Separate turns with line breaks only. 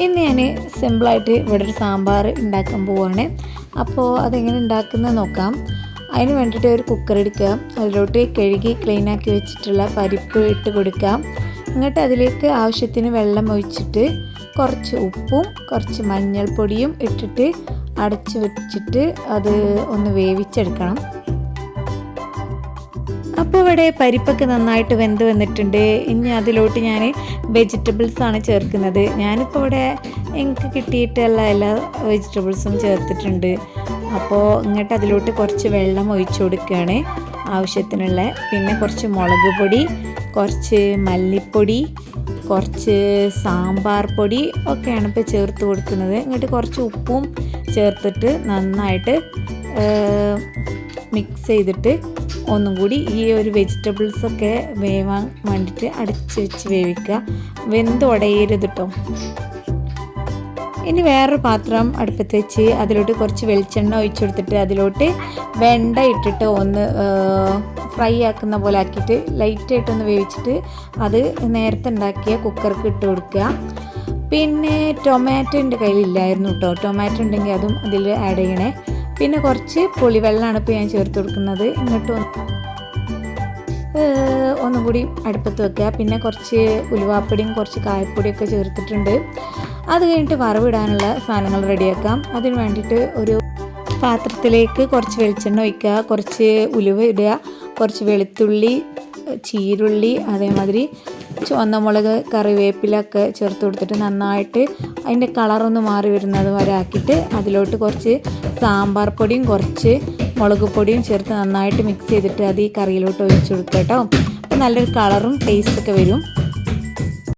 ഇന്ന് ഞാൻ സിമ്പിളായിട്ട് ഇവിടെ ഒരു സാമ്പാർ ഉണ്ടാക്കാൻ പോവുകയാണ്. അപ്പോൾ അതെങ്ങനെ ഉണ്ടാക്കുന്നത് നോക്കാം. അതിന് വേണ്ടിയിട്ട് ഒരു കുക്കർ എടുക്കുക, അതിലോട്ട് കഴുകി ക്ലീനാക്കി വെച്ചിട്ടുള്ള പരിപ്പ് ഇട്ട് കൊടുക്കാം. എന്നിട്ട് അതിലേക്ക് ആവശ്യത്തിന് വെള്ളം ഒഴിച്ചിട്ട് കുറച്ച് ഉപ്പും കുറച്ച് മഞ്ഞൾപ്പൊടിയും ഇട്ടിട്ട് അടച്ച് വെച്ചിട്ട് അത് ഒന്ന് വേവിച്ചെടുക്കണം. അപ്പോൾ ഇവിടെ പരിപ്പൊക്കെ നന്നായിട്ട് വെന്ത് വന്നിട്ടുണ്ട്. ഇനി അതിലോട്ട് ഞാൻ വെജിറ്റബിൾസാണ് ചേർക്കുന്നത്. ഞാനിപ്പോൾ ഇവിടെ എനിക്ക് കിട്ടിയിട്ടുള്ള എല്ലാ വെജിറ്റബിൾസും ചേർത്തിട്ടുണ്ട്. അപ്പോൾ ഇങ്ങോട്ട് അതിലോട്ട് കുറച്ച് വെള്ളം ഒഴിച്ചു കൊടുക്കുകയാണ് ആവശ്യത്തിനുള്ള. പിന്നെ കുറച്ച് മുളക് പൊടി, കുറച്ച് മല്ലിപ്പൊടി, കുറച്ച് സാമ്പാർ പൊടി ഒക്കെയാണ് ഇപ്പോൾ ചേർത്ത് കൊടുക്കുന്നത്. ഇങ്ങോട്ട് കുറച്ച് ഉപ്പും ചേർത്തിട്ട് നന്നായിട്ട് മിക്സ് ചെയ്തിട്ട് ഒന്നും കൂടി ഈ ഒരു വെജിറ്റബിൾസൊക്കെ വേവാൻ വേണ്ടിയിട്ട് അടച്ച് വെച്ച് വേവിക്കുക. വെന്ത് ഉടയരുത് കേട്ടോ. ഇനി വേറൊരു പാത്രം അടുപ്പത്ത് വെച്ച് അതിലോട്ട് കുറച്ച് വെളിച്ചെണ്ണ ഒഴിച്ചു കൊടുത്തിട്ട് അതിലോട്ട് വെണ്ട ഇട്ടിട്ട് ഒന്ന് ഫ്രൈ ആക്കുന്ന പോലെ ആക്കിയിട്ട് ലൈറ്റായിട്ടൊന്ന് വേവിച്ചിട്ട് അത് നേരത്തെ ഉണ്ടാക്കിയ കുക്കർക്ക് ഇട്ട് കൊടുക്കുക. പിന്നെ ടൊമാറ്റോ എൻ്റെ കയ്യിലില്ലായിരുന്നു കേട്ടോ. ടൊമാറ്റോ ഉണ്ടെങ്കിൽ അതും അതിൽ ആഡ് ചെയ്യണേ. പിന്നെ കുറച്ച് പുളിവെള്ളമാണ് ഇപ്പോൾ ഞാൻ ചേർത്ത് കൊടുക്കുന്നത്. ഇങ്ങോട്ട് ഒന്നും കൂടി അടുപ്പത്ത് വെക്കുക. പിന്നെ കുറച്ച് ഉലുവാപ്പൊടിയും കുറച്ച് കായപ്പൊടിയൊക്കെ ചേർത്തിട്ടുണ്ട്. അത് കഴിഞ്ഞിട്ട് വറവിടാനുള്ള സാധനങ്ങൾ റെഡിയാക്കാം. അതിന് വേണ്ടിയിട്ട് ഒരു പാത്രത്തിലേക്ക് കുറച്ച് വെളിച്ചെണ്ണ ഒഴിക്കുക, കുറച്ച് ഉലുവ ഇടുക, കുറച്ച് വെളുത്തുള്ളി, ചീരുള്ളി, അതേമാതിരി ചുവന്ന മുളക്, കറിവേപ്പിലൊക്കെ ചേർത്ത് കൊടുത്തിട്ട് നന്നായിട്ട് അതിൻ്റെ കളറൊന്ന് മാറി വരുന്നത് വരെ ആക്കിയിട്ട് അതിലോട്ട് കുറച്ച് സാമ്പാർ പൊടിയും കുറച്ച് മുളക് പൊടിയും ചേർത്ത് നന്നായിട്ട് മിക്സ് ചെയ്തിട്ട് അത് ഈ കറിയിലോട്ട് ഒഴിച്ച് കൊടുക്കുക കേട്ടോ. അപ്പോൾ നല്ലൊരു കളറും ടേസ്റ്റൊക്കെ വരും.